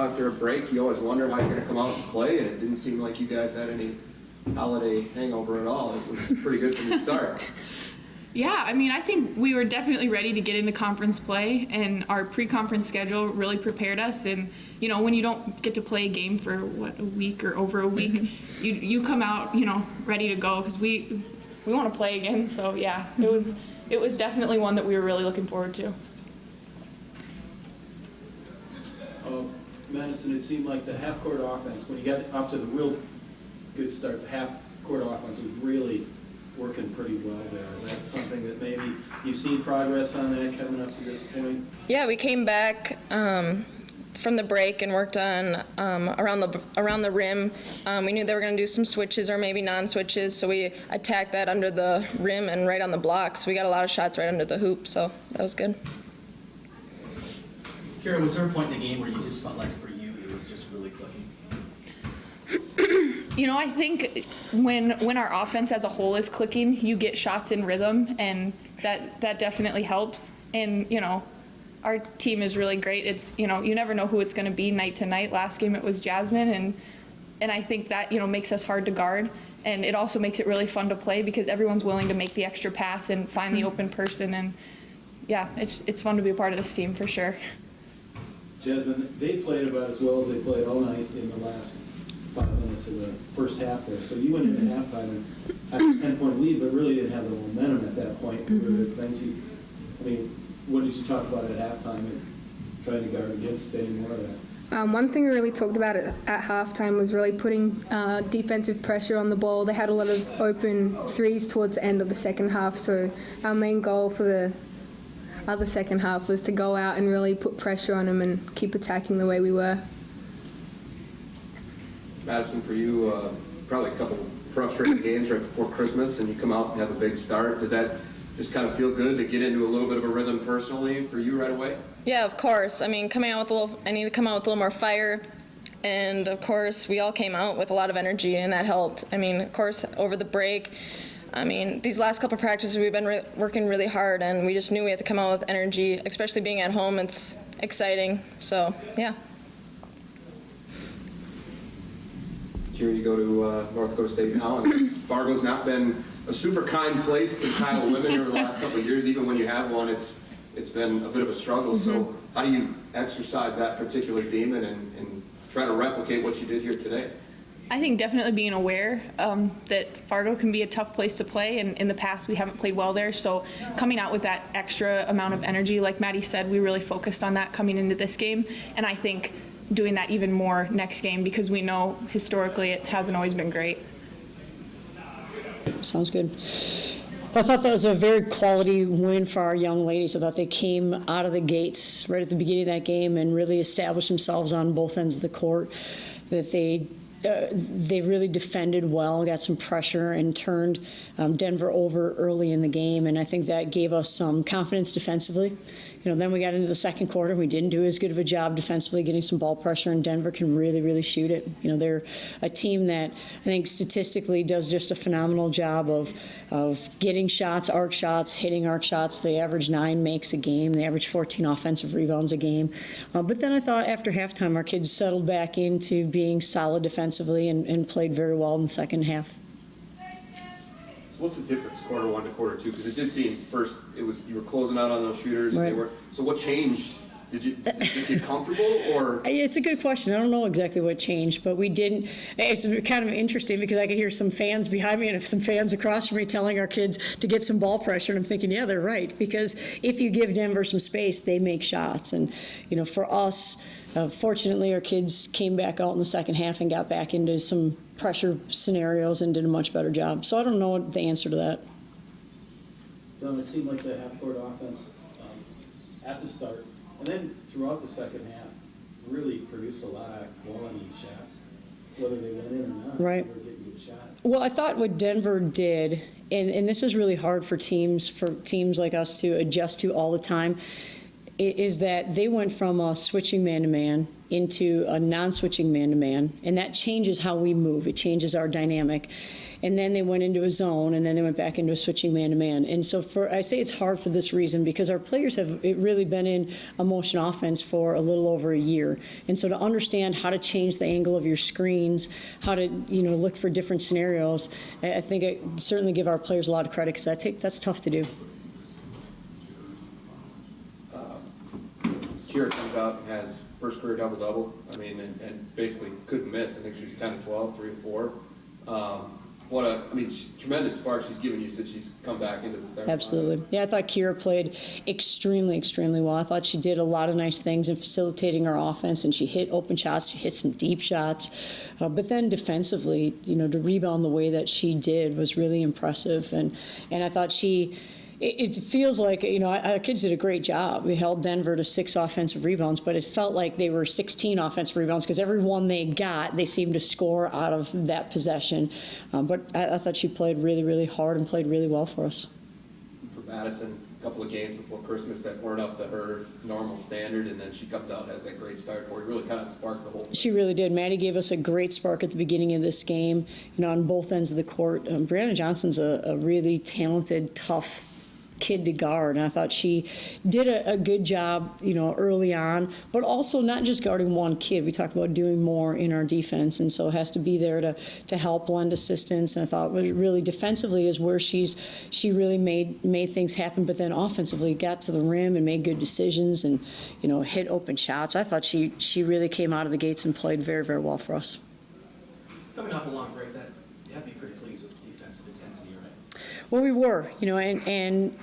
after a break, you always wonder how you're going to come out and play, and it didn't seem like you guys had any holiday hangover at all. It was pretty good from the start. Yeah, I mean, I think we were definitely ready to get into conference play, and our pre-conference schedule really prepared us. And, when you don't get to play a game for, a week or over a week, you come out, ready to go because we want to play again. So, yeah, it was definitely one that we were really looking forward to. Madison, it seemed like the half-court offense, when you got up to the real good start, the half-court offense was really working pretty well there. Is that something that maybe you've seen progress on that coming up to this point? Yeah, we came back from the break and worked on around the rim. We knew they were going to do some switches or maybe non-switches, so we attacked that under the rim and right on the block. So we got a lot of shots right under the hoop, so that was good. Kara, was there a point in the game where you just felt like for you it was just really clicking? I think when our offense as a whole is clicking, you get shots in rhythm, and that definitely helps. And, our team is really great. It's, you never know who it's going to be night to night. Last game it was Jasmine, and I think that, makes us hard to guard. And it also makes it really fun to play because everyone's willing to make the extra pass and find the open person. And, yeah, it's fun to be a part of this team for sure. Jasmine, they played about as well as they played all night in the last 5 minutes of the first half there. So you went into halftime and had a 10-point lead, but really didn't have the momentum at that point. What did you talk about at halftime and trying to guard against any more of that? One thing we really talked about at halftime was really putting defensive pressure on the ball. They had a lot of open threes towards the end of the second half, so our main goal for the other second half was to go out and really put pressure on them and keep attacking the way we were. Madison, for you, probably a couple frustrating games right before Christmas, and you come out and have a big start. Did that just kind of feel good to get into a little bit of a rhythm personally for you right away? Yeah, of course. I mean, I need to come out with a little more fire. And, of course, we all came out with a lot of energy, and that helped. I mean, of course, over the break, these last couple of practices, we've been working really hard, and we just knew we had to come out with energy, especially being at home. It's exciting. So, yeah. Here you go to North Dakota State now, and Fargo's not been a super kind place to title women over the last couple of years. Even when you have one, it's been a bit of a struggle. So how do you exercise that particular demon and try to replicate what you did here today? I think definitely being aware that Fargo can be a tough place to play, and in the past we haven't played well there. So coming out with that extra amount of energy, like Maddie said, we really focused on that coming into this game, and I think doing that even more next game because we know historically it hasn't always been great. Sounds good. I thought that was a very quality win for our young ladies. I thought they came out of the gates right at the beginning of that game and really established themselves on both ends of the court, that they really defended well, got some pressure, and turned Denver over early in the game, and I think that gave us some confidence defensively. Then we got into the second quarter. We didn't do as good of a job defensively getting some ball pressure, and Denver can really, really shoot it. They're a team that I think statistically does just a phenomenal job of getting shots, arc shots, hitting arc shots. They average 9 makes a game. They average 14 offensive rebounds a game. But then I thought after halftime, our kids settled back into being solid defensively and played very well in the second half. What's the difference, quarter one to quarter two? Because it did seem first you were closing out on those shooters. Right. So what changed? Did you just get comfortable, or? It's a good question. I don't know exactly what changed, but we didn't. It's kind of interesting because I could hear some fans behind me and some fans across from me telling our kids to get some ball pressure, and I'm thinking, yeah, they're right. Because if you give Denver some space, they make shots. And, for us, fortunately, our kids came back out in the second half and got back into some pressure scenarios and did a much better job. So I don't know what the answer to that. Don, it seemed like the half-court offense at the start and then throughout the second half really produced a lot of quality shots, whether they went in or not. Right. They were getting good shots. Well, I thought what Denver did, and this is really hard for teams like us to adjust to all the time, is that they went from a switching man-to-man into a non-switching man-to-man, and that changes how we move. It changes our dynamic. and then they went into a zone, and then they went back into a switching man-to-man. And so I say it's hard for this reason, because our players have really been in a motion offense for a little over a year. And so to understand how to change the angle of your screens, how to, look for different scenarios, I think I certainly give our players a lot of credit, because that's tough to do. Kira comes out and has first career double-double. I mean, and basically couldn't miss. I think she's 10 and 12, 3 and 4. Tremendous spark she's given you since she's come back into the starting line. Absolutely. Yeah, I thought Kira played extremely, extremely well. I thought she did a lot of nice things in facilitating our offense, and she hit open shots, she hit some deep shots. But then defensively, to rebound the way that she did was really impressive. And I thought it feels like, our kids did a great job. We held Denver to 6 offensive rebounds, but it felt like they were 16 offensive rebounds, because every one they got, they seemed to score out of that possession. But I thought she played really, really hard and played really well for us. For Madison, a couple of games before Christmas that weren't up to her normal standard, and then she comes out and has that great start for you. Really kind of sparked the whole thing. She really did. Maddie gave us a great spark at the beginning of this game, on both ends of the court. Brianna Johnson's a really talented, tough kid to guard, and I thought she did a good job, early on, but also not just guarding one kid. We talked about doing more in our defense, and so it has to be there to help lend assistance. And I thought really defensively is where she really made things happen, but then offensively got to the rim and made good decisions and hit open shots. I thought she really came out of the gates and played very, very well for us. Coming off a long break, that you have to be pretty pleased with defensive intensity, right? Well, we were, and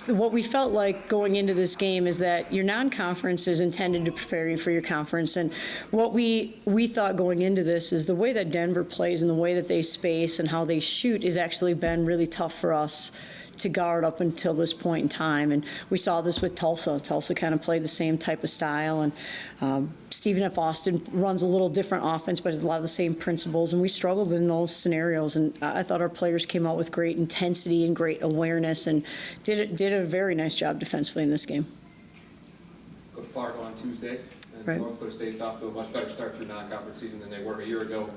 what we felt like going into this game is that your non-conference is intended to prepare you for your conference. And what we thought going into this is the way that Denver plays and the way that they space and how they shoot has actually been really tough for us to guard up until this point in time. And we saw this with Tulsa. Tulsa kind of played the same type of style. And Stephen F. Austin runs a little different offense, but a lot of the same principles. And we struggled in those scenarios. And I thought our players came out with great intensity and great awareness and did a very nice job defensively in this game. Go to Fargo on Tuesday, and Right. North Dakota State's off to a much better start through non-conference season than they were a year ago,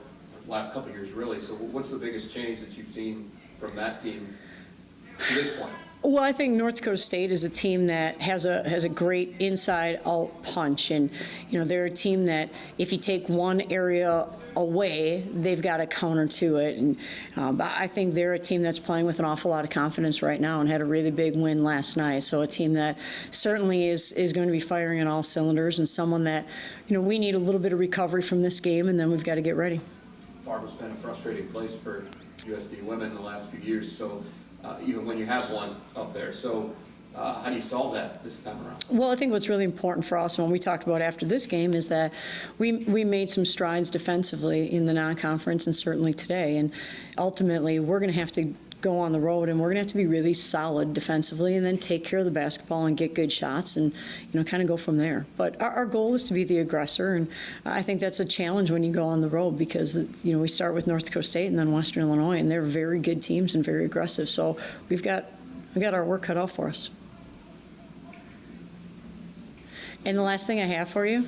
last couple of years, really. So what's the biggest change that you've seen from that team to this point? Well, I think North Dakota State is a team that has a great inside-out punch, and they're a team that if you take one area away, they've got a counter to it. And but I think they're a team that's playing with an awful lot of confidence right now and had a really big win last night. So a team that certainly is going to be firing on all cylinders, and someone that we need a little bit of recovery from this game, and then we've got to get ready. Fargo's been a frustrating place for USD women the last few years. So. Even when you have one up there. So how do you solve that this time around? Well, I think what's really important for us, and what we talked about after this game, is that we made some strides defensively in the non-conference and certainly today. And ultimately, we're going to have to go on the road, and we're going to have to be really solid defensively and then take care of the basketball and get good shots and, kind of go from there. But our goal is to be the aggressor, and I think that's a challenge when you go on the road because, we start with North Dakota State and then Western Illinois, and they're very good teams and very aggressive. So we've got our work cut out for us. And the last thing I have for you,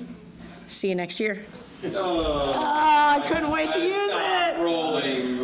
see you next year. Oh, I couldn't wait to use it. Rolling.